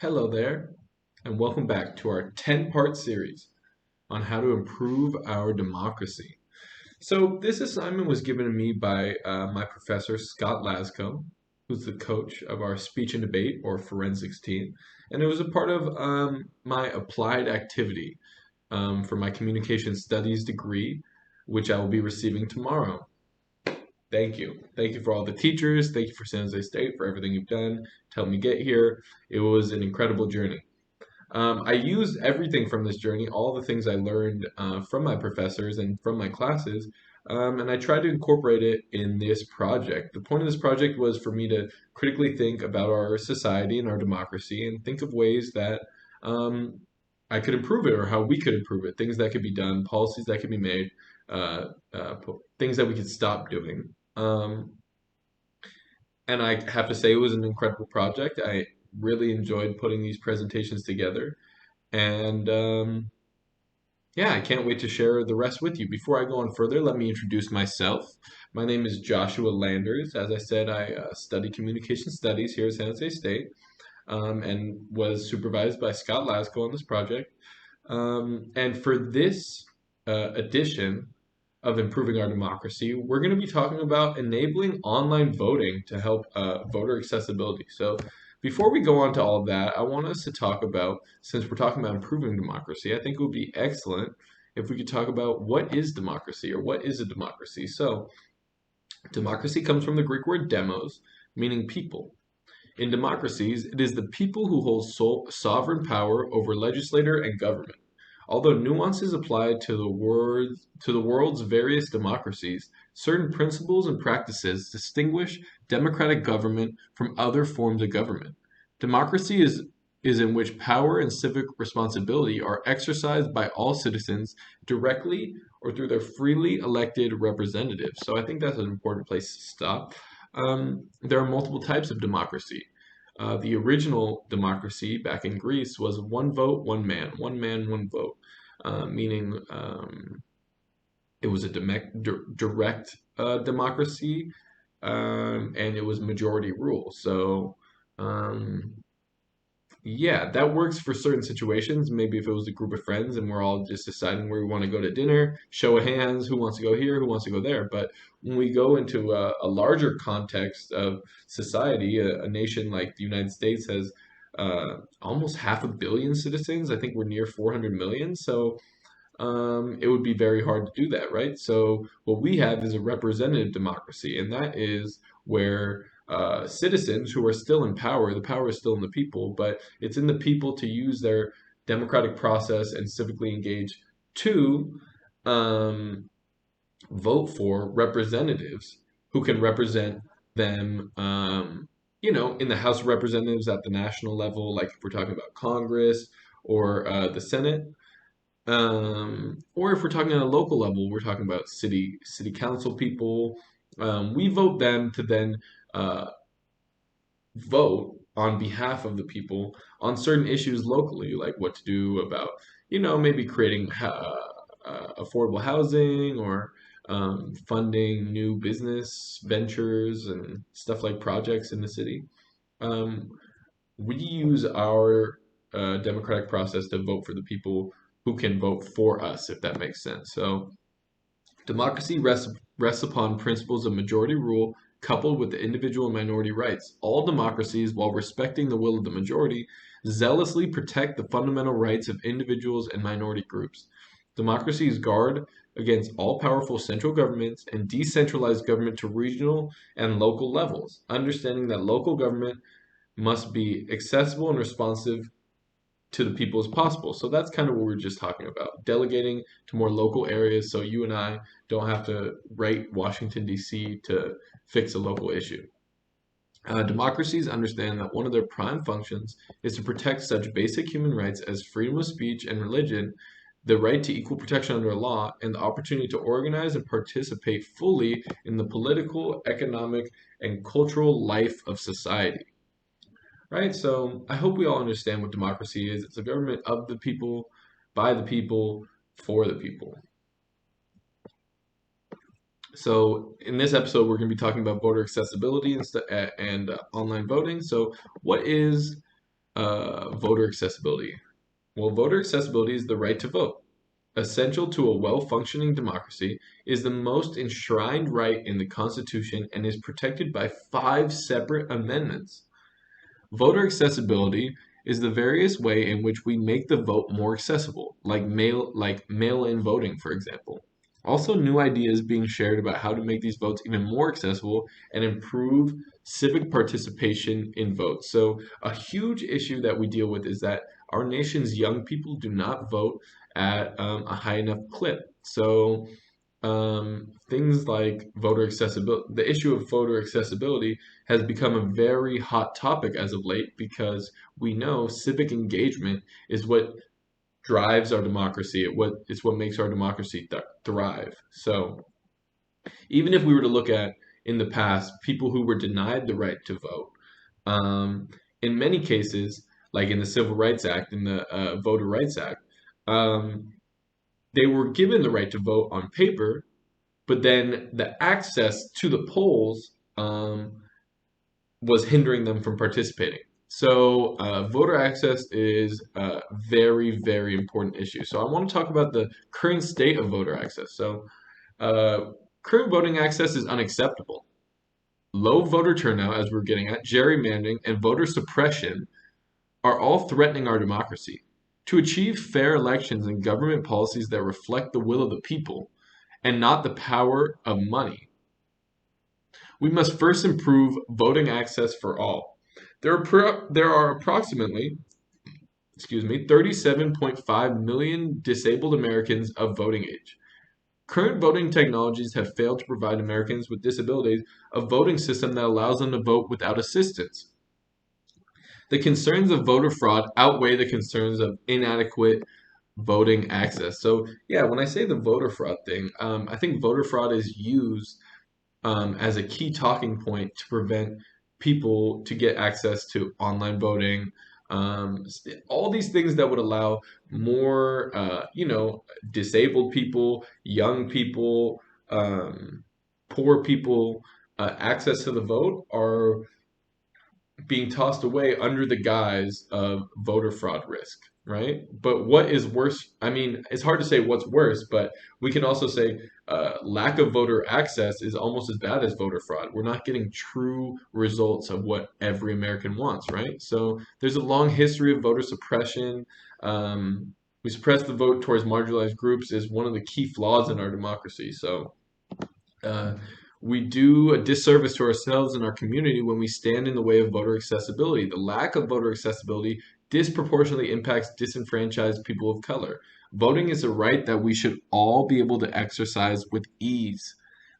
Hello there, and welcome back to our 10-part series on how to improve our democracy. So, this assignment was given to me by my professor, Scott Lasco, who's the coach of our speech and debate or forensics team. And it was a part of my applied activity for my communication studies degree, which I will be receiving tomorrow. Thank you. Thank you for all the teachers. Thank you for San Jose State for everything you've done to help me get here. It was an incredible journey. I used everything from this journey, all the things I learned from my professors and from my classes, and I tried to incorporate it in this project. The point of this project was for me to critically think about our society and our democracy and think of ways that um, I could improve it or how we could improve it, things that could be done, policies that could be made, things that we could stop doing. And I have to say, it was an incredible project. I really enjoyed putting these presentations together. And yeah, I can't wait to share the rest with you. Before I go on further, let me introduce myself. My name is Joshua Landers. As I said, I study communication studies here at San Jose State and was supervised by Scott Lasco on this project. And for this edition of Improving Our Democracy, we're going to be talking about enabling online voting to help voter accessibility. So, before we go on to all of that, I want us to talk about, since we're talking about improving democracy, I think it would be excellent if we could talk about what is democracy or what is a democracy. So, democracy comes from the Greek word demos, meaning people. In democracies, it is the people who hold sovereign power over legislator and government. Although nuances apply to the world's various democracies, certain principles and practices distinguish democratic government from other forms of government. Democracy is in which power and civic responsibility are exercised by all citizens directly or through their freely elected representatives. So I think that's an important place to stop. There are multiple types of democracy. The original democracy back in Greece was one vote, one man, one vote, meaning it was a direct democracy and it was majority rule. So, um, yeah, that works for certain situations. Maybe if it was a group of friends and we're all just deciding where we want to go to dinner, show of hands, who wants to go here, who wants to go there. But when we go into a larger context of society, a nation like the United States has almost 500 million citizens. I think we're near 400 million. So it would be very hard to do that, right? So what we have is a representative democracy, and that is where citizens who are still in power, the power is still in the people, but it's in the people to use their democratic process and civically engage to um, vote for representatives who can represent them, in the House of Representatives at the national level, like if we're talking about Congress or the Senate. Or if we're talking on a local level, we're talking about city council people. We vote them to then uh, vote on behalf of the people on certain issues locally, like what to do about, maybe creating affordable housing or funding new business ventures and stuff like projects in the city. Um, we use our democratic process to vote for the people who can vote for us, if that makes sense. So, democracy rests upon principles of majority rule coupled with the individual and minority rights. All democracies, while respecting the will of the majority, zealously protect the fundamental rights of individuals and minority groups. Democracies guard against all powerful central governments and decentralize government to regional and local levels, understanding that local government must be accessible and responsive to the people as possible. So that's kind of what we are just talking about. Delegating to more local areas so you and I don't have to write Washington, D.C. to fix a local issue. Democracies understand that one of their prime functions is to protect such basic human rights as freedom of speech and religion, the right to equal protection under law, and the opportunity to organize and participate fully in the political, economic, and cultural life of society. Right? So I hope we all understand what democracy is. It's a government of the people, by the people, for the people. So in this episode, we're going to be talking about voter accessibility and online voting. So what is voter accessibility. Well, voter accessibility is the right to vote. Essential to a well-functioning democracy, is the most enshrined right in the Constitution and is protected by 5 separate amendments. Voter accessibility is the various way in which we make the vote more accessible, like mail-in voting, for example. Also, new ideas being shared about how to make these votes even more accessible and improve civic participation in votes. So, a huge issue that we deal with is that our nation's young people do not vote at a high enough clip. So, things like voter accessibility, the issue of voter accessibility has become a very hot topic as of late because we know civic engagement is what drives our democracy. It's what makes our democracy thrive. So even if we were to look at in the past people who were denied the right to vote, um, in many cases, like in the Civil Rights Act and the Voter Rights Act, um, they were given the right to vote on paper, but then the access to the polls was hindering them from participating. So, voter access is a very, very important issue. So, I want to talk about the current state of voter access. So, uh, current voting access is unacceptable. Low voter turnout, as we're getting at, gerrymandering, and voter suppression are all threatening our democracy. To achieve fair elections and government policies that reflect the will of the people and not the power of money, we must first improve voting access for all. There are approximately, 37.5 million disabled Americans of voting age. Current voting technologies have failed to provide Americans with disabilities a voting system that allows them to vote without assistance. The concerns of voter fraud outweigh the concerns of inadequate voting access. So, yeah, when I say the voter fraud thing, I think voter fraud is used as a key talking point to prevent people to get access to online voting. All these things that would allow more, disabled people, young people, poor people, access to the vote are being tossed away under the guise of voter fraud risk, right? But what is worse? I mean, it's hard to say what's worse, but we can also say lack of voter access is almost as bad as voter fraud. We're not getting true results of what every American wants, right? So there's a long history of voter suppression. We suppress the vote towards marginalized groups is one of the key flaws in our democracy. So uh, we do a disservice to ourselves and our community when we stand in the way of voter accessibility. The lack of voter accessibility disproportionately impacts disenfranchised people of color. Voting is a right that we should all be able to exercise with ease.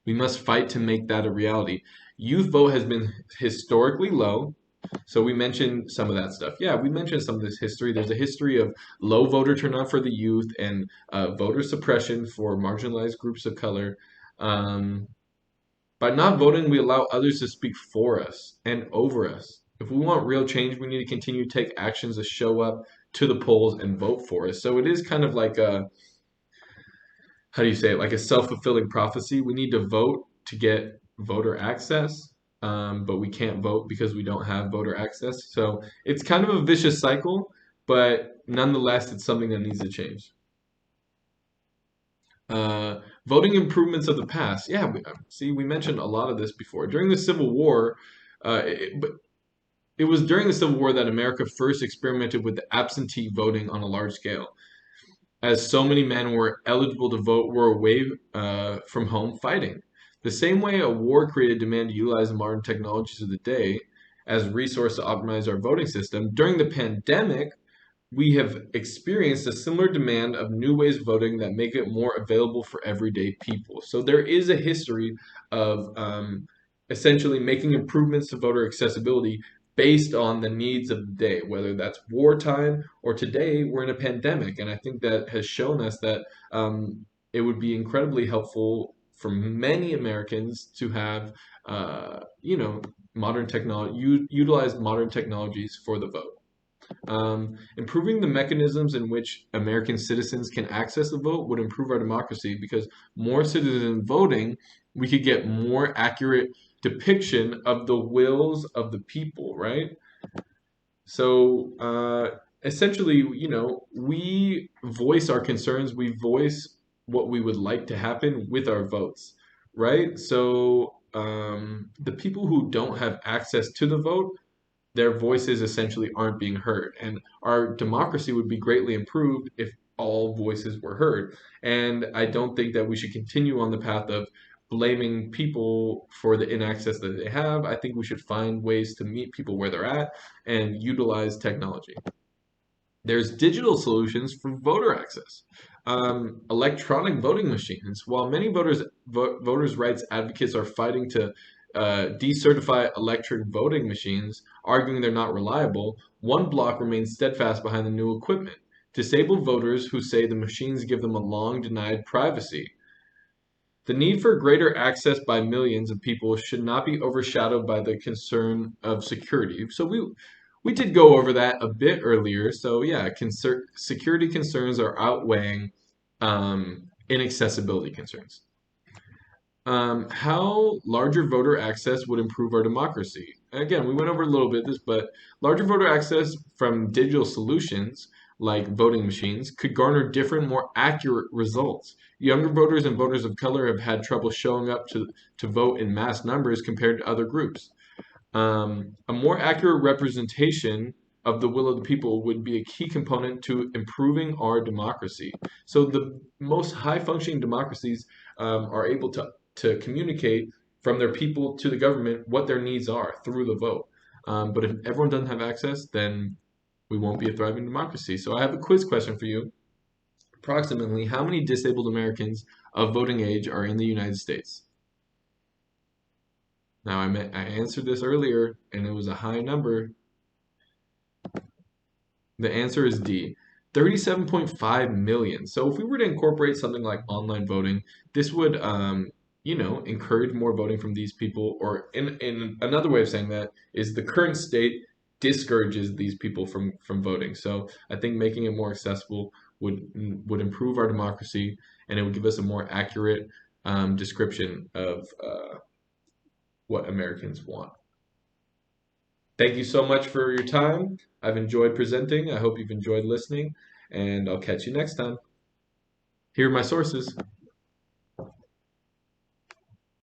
We must fight to make that a reality. Youth vote has been historically low. So we mentioned some of that stuff. Yeah, we mentioned some of this history. There's a history of low voter turnout for the youth and voter suppression for marginalized groups of color. Um, by not voting, we allow others to speak for us and over us. If we want real change, we need to continue to take actions to show up to the polls and vote for us. So it is kind of like a, how do you say it, like a self-fulfilling prophecy. We need to vote to get voter access, but we can't vote because we don't have voter access. So it's kind of a vicious cycle, but nonetheless, it's something that needs to change. Voting improvements of the past. Yeah, see, we mentioned a lot of this before. During the Civil War, but it was during the Civil War that America first experimented with absentee voting on a large scale, as so many men were eligible to vote were away from home fighting. The same way a war created demand to utilize the modern technologies of the day as a resource to optimize our voting system, during the pandemic, we have experienced a similar demand of new ways of voting that make it more available for everyday people. So there is a history of essentially making improvements to voter accessibility based on the needs of the day, whether that's wartime or today we're in a pandemic. And I think that has shown us that it would be incredibly helpful for many Americans to have, modern technology, utilize modern technologies for the vote. Improving the mechanisms in which American citizens can access the vote would improve our democracy because more citizens voting, we could get more accurate depiction of the wills of the people, right? So essentially, we voice our concerns, we voice what we would like to happen with our votes, right? So the people who don't have access to the vote, their voices essentially aren't being heard. And our democracy would be greatly improved if all voices were heard. And I don't think that we should continue on the path of blaming people for the inaccess that they have. I think we should find ways to meet people where they're at and utilize technology. There's digital solutions for voter access. Electronic voting machines. While many voters' rights advocates are fighting to decertify electric voting machines, arguing they're not reliable, one bloc remains steadfast behind the new equipment. Disabled voters who say the machines give them a long denied privacy. The need for greater access by millions of people should not be overshadowed by the concern of security. So we did go over that a bit earlier. So yeah, security concerns are outweighing inaccessibility concerns. How larger voter access would improve our democracy? Again, we went over a little bit this, but larger voter access from digital solutions like voting machines could garner different, more accurate results. Younger voters and voters of color have had trouble showing up to vote in mass numbers compared to other groups. A more accurate representation of the will of the people would be a key component to improving our democracy. So the most high functioning democracies are able to communicate from their people to the government what their needs are through the vote. But if everyone doesn't have access, then we won't be a thriving democracy. So I have a quiz question for you. Approximately how many disabled Americans of voting age are in the United States? Now, I answered this earlier, and it was a high number. The answer is D, 37.5 million. So if we were to incorporate something like online voting, this would, encourage more voting from these people. Or in another way of saying that is the current state discourages these people from voting. So I think making it more accessible would improve our democracy, and it would give us a more accurate description of what Americans want. Thank you so much for your time. I've enjoyed presenting. I hope you've enjoyed listening, and I'll catch you next time. Here are my sources.